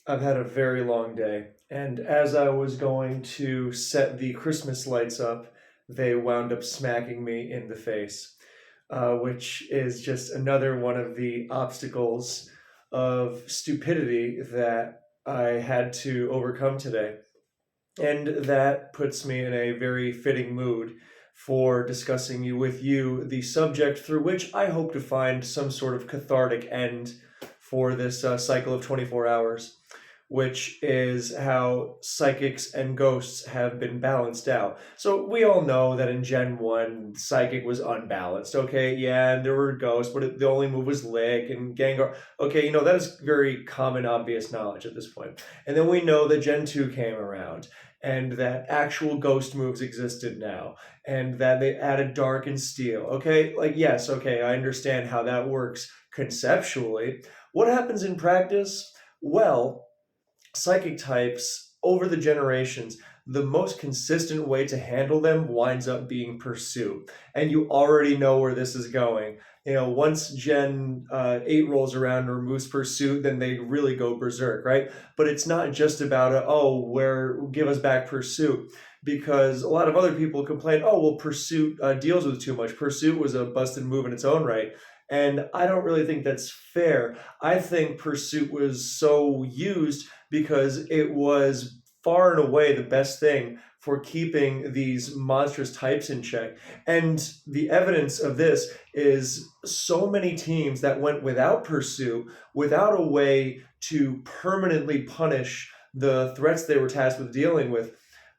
I've had a very long day, and as I was going to set the Christmas lights up, they wound up smacking me in the face, which is just another one of the obstacles of stupidity that I had to overcome today. And that puts me in a very fitting mood for discussing with you the subject through which I hope to find some sort of cathartic end for this cycle of 24 hours, which is how psychics and ghosts have been balanced out. So we all know that in Gen 1, Psychic was unbalanced. Okay, yeah, and there were ghosts, but the only move was Lick and Gengar. Okay, that is very common, obvious knowledge at this point. And then we know that Gen 2 came around and that actual ghost moves existed now, and that they added Dark and Steel. Okay, yes, okay, I understand how that works conceptually. What happens in practice? Well, psychic types over the generations, the most consistent way to handle them winds up being Pursue. And you already know where this is going. Once Gen 8 rolls around and removes Pursuit, then they really go berserk, right? But it's not just about, give us back Pursuit. Because a lot of other people complain, oh, well, Pursuit deals with too much. Pursuit was a busted move in its own right. And I don't really think that's fair. I think Pursuit was so used because it was far and away the best thing for keeping these monstrous types in check. And the evidence of this is so many teams that went without Pursuit, without a way to permanently punish the threats they were tasked with dealing with,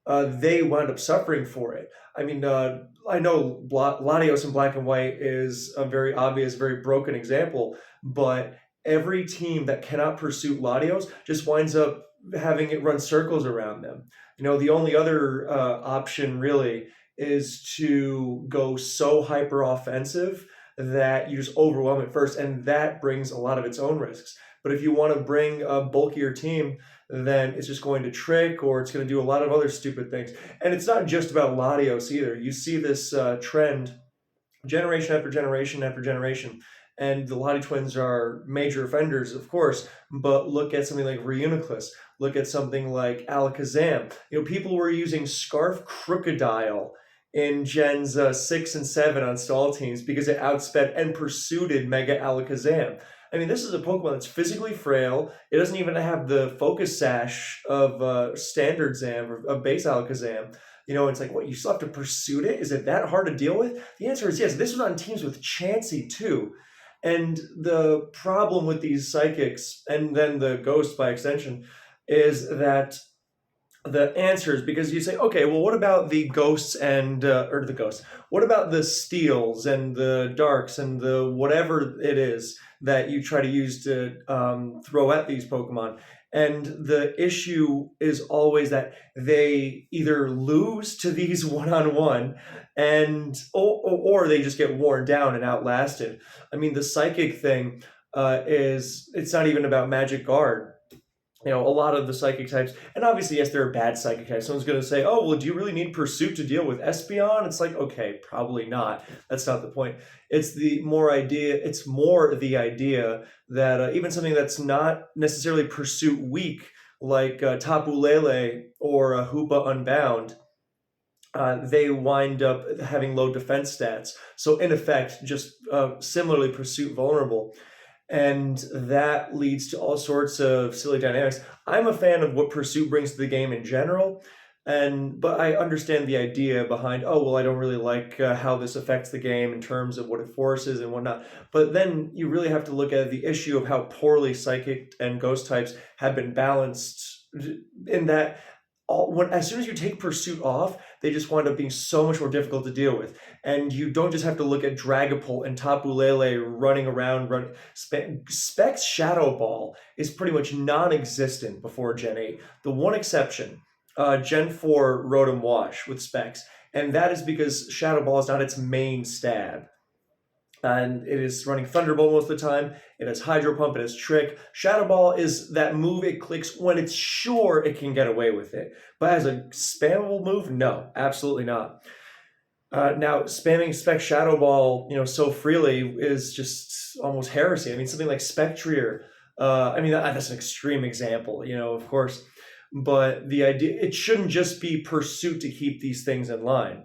they wound up suffering for it. I mean, I know Latios in Black and White is a very obvious, very broken example, but every team that cannot pursue Latios just winds up having it run circles around them. The only other option really is to go so hyper offensive that you just overwhelm it first, and that brings a lot of its own risks. But if you want to bring a bulkier team, then it's just going to trick, or it's going to do a lot of other stupid things. And it's not just about Latios either. You see this trend generation after generation after generation. And the Lottie twins are major offenders, of course, but look at something like Reuniclus. Look at something like Alakazam. People were using Scarf Crocodile in Gens 6 and 7 on stall teams because it outsped and pursued Mega Alakazam. I mean, this is a Pokemon that's physically frail. It doesn't even have the focus sash of standard Zam, or of base Alakazam. It's like, what, you still have to pursue it? Is it that hard to deal with? The answer is yes. This was on teams with Chansey, too. And the problem with these psychics, and then the ghosts by extension, is that the answers, because you say, okay, well, what about the ghosts and, or the ghosts? What about the steels and the darks and the whatever it is that you try to use to throw at these Pokemon? And the issue is always that they either lose to these one-on-one or they just get worn down and outlasted. I mean, the psychic thing it's not even about Magic Guard. A lot of the psychic types, and obviously, yes, there are bad psychic types. Someone's going to say, oh, well, do you really need Pursuit to deal with Espeon? It's like, okay, probably not. That's not the point. It's more the idea that even something that's not necessarily Pursuit weak, like Tapu Lele or Hoopa Unbound, they wind up having low defense stats. So in effect, just similarly Pursuit vulnerable. And that leads to all sorts of silly dynamics. I'm a fan of what Pursuit brings to the game in general, but I understand the idea behind, oh, well, I don't really like how this affects the game in terms of what it forces and whatnot. But then you really have to look at the issue of how poorly Psychic and Ghost types have been balanced, in that as soon as you take Pursuit off, they just wind up being so much more difficult to deal with. And you don't just have to look at Dragapult and Tapu Lele running around. Specs Shadow Ball is pretty much non-existent before Gen 8. The one exception, Gen 4 Rotom Wash with Specs, and that is because Shadow Ball is not its main stab. And it is running Thunderbolt most of the time. It has Hydro Pump, it has Trick. Shadow Ball is that move it clicks when it's sure it can get away with it. But as a spammable move, no, absolutely not. Now, spamming Spec Shadow Ball, so freely is just almost heresy. I mean, something like Spectrier I mean, that's an extreme example, of course, but the idea, it shouldn't just be pursuit to keep these things in line.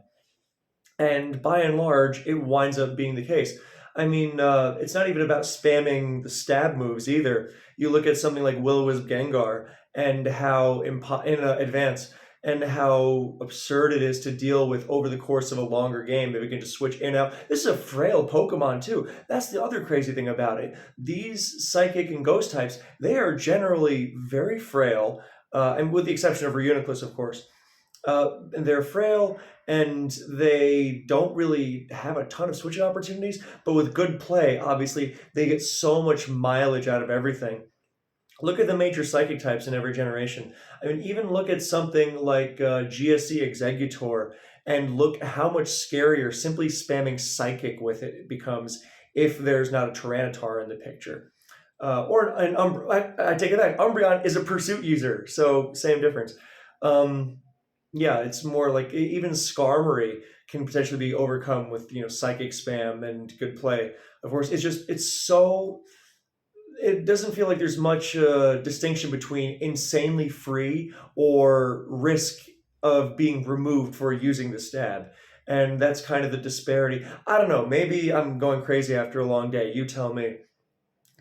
And by and large, it winds up being the case. I mean, it's not even about spamming the stab moves either. You look at something like Will-O-Wisp Gengar and how in advance, and how absurd it is to deal with over the course of a longer game that we can just switch in and out. This is a frail Pokemon too. That's the other crazy thing about it. These Psychic and Ghost types, they are generally very frail, and with the exception of Reuniclus, of course. They're frail and they don't really have a ton of switching opportunities, but with good play, obviously, they get so much mileage out of everything. Look at the major psychic types in every generation. I mean, even look at something like GSC Executor and look how much scarier simply spamming psychic with it becomes if there's not a Tyranitar in the picture. Or an I take it back. Umbreon is a pursuit user, so same difference. Yeah, it's more like even Skarmory can potentially be overcome with psychic spam and good play. Of course, it doesn't feel like there's much distinction between insanely free or risk of being removed for using the stab. And that's kind of the disparity. I don't know. Maybe I'm going crazy after a long day. You tell me.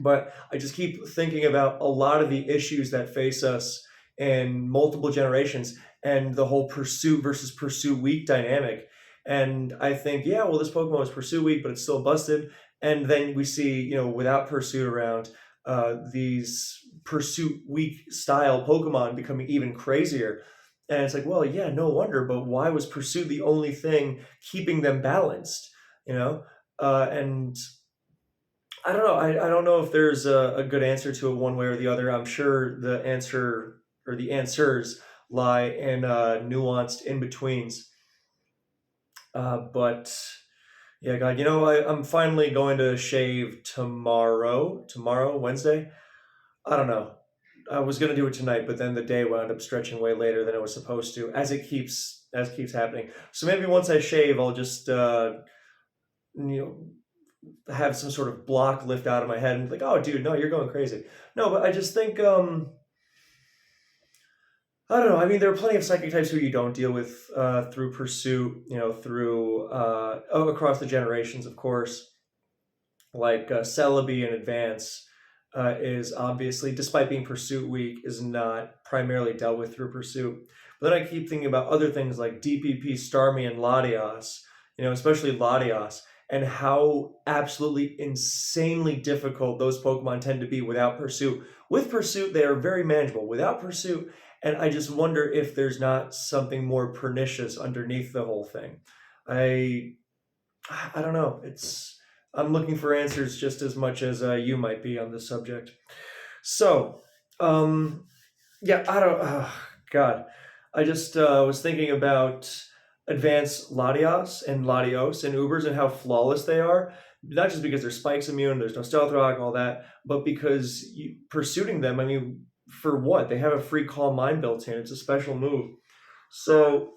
But I just keep thinking about a lot of the issues that face us in multiple generations and the whole pursuit versus pursuit weak dynamic. And I think, yeah, well, this Pokemon was pursuit weak, but it's still busted. And then we see, without pursuit around, these pursuit weak style Pokemon becoming even crazier. And it's like, well, yeah, no wonder, but why was pursuit the only thing keeping them balanced? And I don't know. I don't know if there's a good answer to it one way or the other. I'm sure the answer or the answers lie in nuanced in betweens. But yeah, God, I'm finally going to shave tomorrow. Tomorrow, Wednesday. I don't know. I was gonna do it tonight, but then the day wound up stretching way later than it was supposed to, as keeps happening. So maybe once I shave, I'll just you know have some sort of block lift out of my head and like, oh, dude, no, you're going crazy. No, but I just think I don't know. I mean, there are plenty of psychic types who you don't deal with through pursuit, through across the generations, of course. Like Celebi in Advance is obviously, despite being pursuit weak, is not primarily dealt with through pursuit. But then I keep thinking about other things like DPP, Starmie, and Latios, especially Latios, and how absolutely insanely difficult those Pokemon tend to be without pursuit. With pursuit, they are very manageable. Without pursuit, and I just wonder if there's not something more pernicious underneath the whole thing. I I don't know. I'm looking for answers just as much as you might be on this subject. So, um, yeah, I don't. God, I just was thinking about advanced Latios and Latios and Ubers and how flawless they are. Not just because they're spikes immune, there's no stealth rock, all that, but because pursuing them. I mean, for what? They have a free calm mind built in. It's a special move. So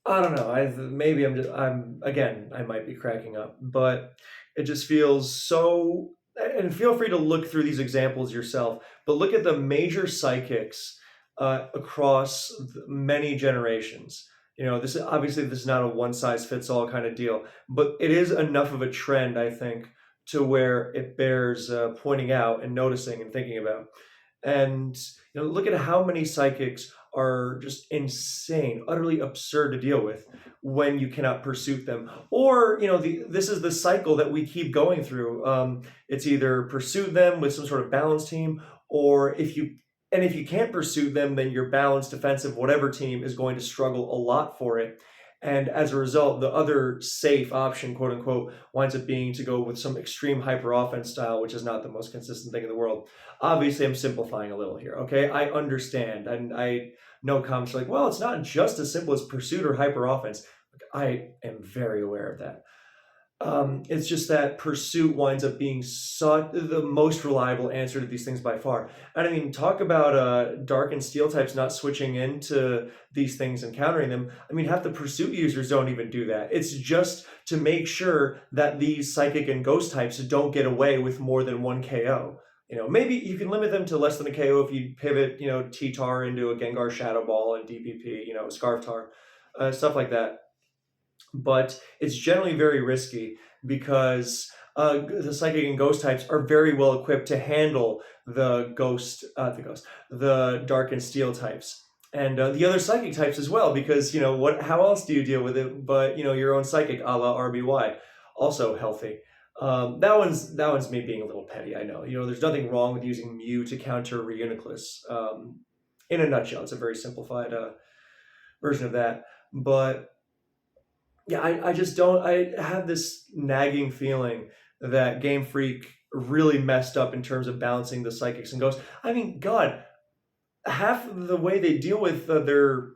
I don't know. Maybe I'm again. I might be cracking up, but it just feels so. And feel free to look through these examples yourself. But look at the major psychics across many generations. This is not a one size fits all kind of deal, but it is enough of a trend, I think, to where it bears pointing out and noticing and thinking about. And look at how many psychics are just insane, utterly absurd to deal with when you cannot pursue them. Or this is the cycle that we keep going through. It's either pursue them with some sort of balance team, or if you can't pursue them, then your balanced defensive whatever team is going to struggle a lot for it. And as a result, the other safe option, quote unquote, winds up being to go with some extreme hyper offense style, which is not the most consistent thing in the world. Obviously, I'm simplifying a little here, okay? I understand. And I know comments are like, well, it's not just as simple as pursuit or hyper offense. I am very aware of that. It's just that pursuit winds up being the most reliable answer to these things by far. And I mean, talk about dark and steel types not switching into these things and countering them. I mean, half the pursuit users don't even do that. It's just to make sure that these psychic and ghost types don't get away with more than one KO. Maybe you can limit them to less than a KO if you pivot, T-Tar into a Gengar Shadow Ball and DPP, Scarf Tar, stuff like that. But it's generally very risky because the psychic and ghost types are very well equipped to handle the dark and steel types, and the other psychic types as well. Because how else do you deal with it? But your own psychic, a la RBY, also healthy. That one's me being a little petty. I know. There's nothing wrong with using Mew to counter Reuniclus. In a nutshell, it's a very simplified version of that, but yeah, I just don't. I have this nagging feeling that Game Freak really messed up in terms of balancing the psychics and ghosts. I mean, God, half of the way they deal with their,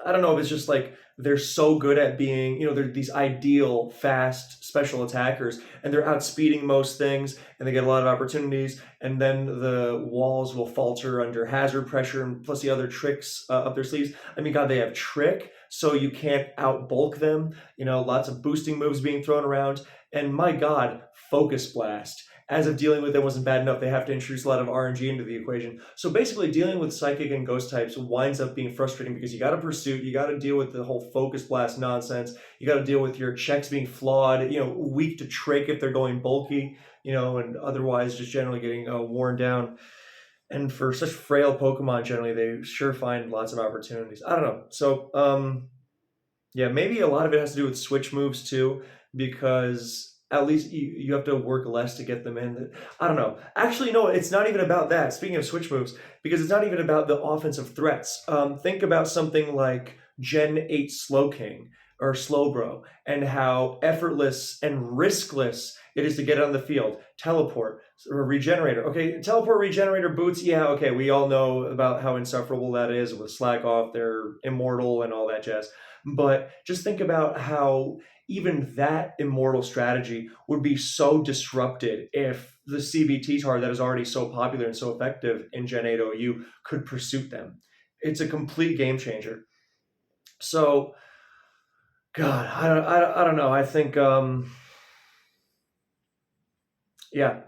I don't know if it's just like they're so good at being, they're these ideal, fast special attackers, and they're outspeeding most things, and they get a lot of opportunities, and then the walls will falter under hazard pressure, and plus the other tricks up their sleeves. I mean, God, they have trick, so you can't outbulk them. Lots of boosting moves being thrown around, and my God, Focus Blast. As if dealing with them wasn't bad enough, they have to introduce a lot of RNG into the equation. So basically, dealing with psychic and ghost types winds up being frustrating because you got to pursuit, you got to deal with the whole focus blast nonsense, you got to deal with your checks being flawed, weak to trick if they're going bulky, and otherwise just generally getting worn down. And for such frail Pokemon, generally, they sure find lots of opportunities. I don't know. So, yeah, maybe a lot of it has to do with switch moves too, because at least you have to work less to get them in. I don't know. Actually, no, it's not even about that. Speaking of switch moves, because it's not even about the offensive threats. Think about something like Gen 8 Slowking or Slowbro and how effortless and riskless it is to get on the field. Teleport or Regenerator. Okay, Teleport, Regenerator, Boots, yeah, okay, we all know about how insufferable that is with Slack Off. They're immortal and all that jazz. But just think about how even that immortal strategy would be so disrupted if the CBT tar that is already so popular and so effective in Gen 8 OU could pursuit them. It's a complete game changer. So, God, I don't know. I think, yeah.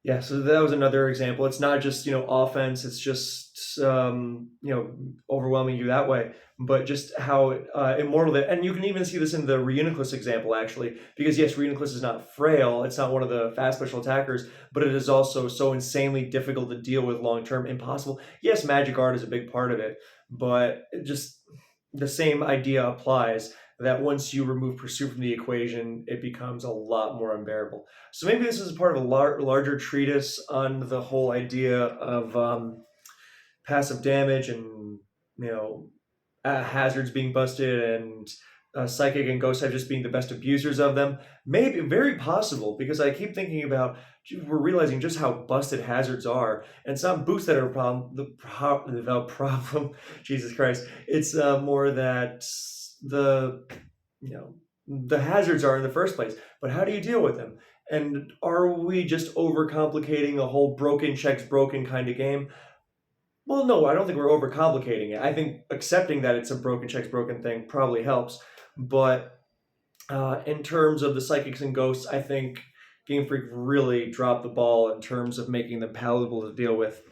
Yeah, so that was another example. It's not just offense; it's just overwhelming you that way, but just how immortal that. And you can even see this in the Reuniclus example, actually, because yes, Reuniclus is not frail; it's not one of the fast special attackers, but it is also so insanely difficult to deal with long term, impossible. Yes, magic art is a big part of it, but just the same idea applies. That once you remove pursuit from the equation, it becomes a lot more unbearable. So maybe this is part of a larger treatise on the whole idea of passive damage and hazards being busted and psychic and ghost type just being the best abusers of them. Maybe very possible because I keep thinking about we're realizing just how busted hazards are, and it's not boosts that are a problem. The problem, Jesus Christ, it's more that the the hazards are in the first place. But how do you deal with them? And are we just overcomplicating the whole broken checks broken kind of game? Well, no, I don't think we're overcomplicating it. I think accepting that it's a broken checks broken thing probably helps. But in terms of the psychics and ghosts, I think Game Freak really dropped the ball in terms of making them palatable to deal with.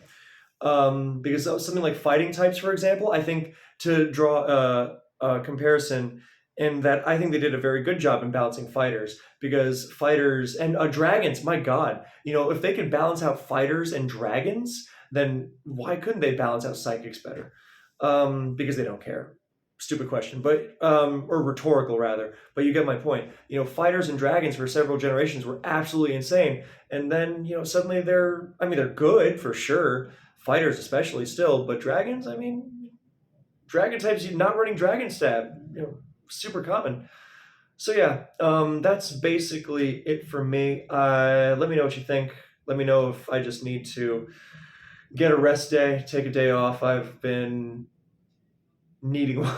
Because something like fighting types, for example, I think to draw a comparison in that I think they did a very good job in balancing fighters because fighters and dragons, my God, if they could balance out fighters and dragons, then why couldn't they balance out psychics better? Because they don't care. Stupid question, but or rhetorical rather. But you get my point. Fighters and dragons for several generations were absolutely insane, and then suddenly they're good for sure. Fighters especially still, but dragons, dragon types not running dragon stab, super common. So yeah, that's basically it for me. Let me know what you think. Let me know if I just need to get a rest day, take a day off. I've been needing one.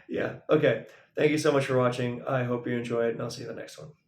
Yeah. Okay. Thank you so much for watching. I hope you enjoy it, and I'll see you in the next one.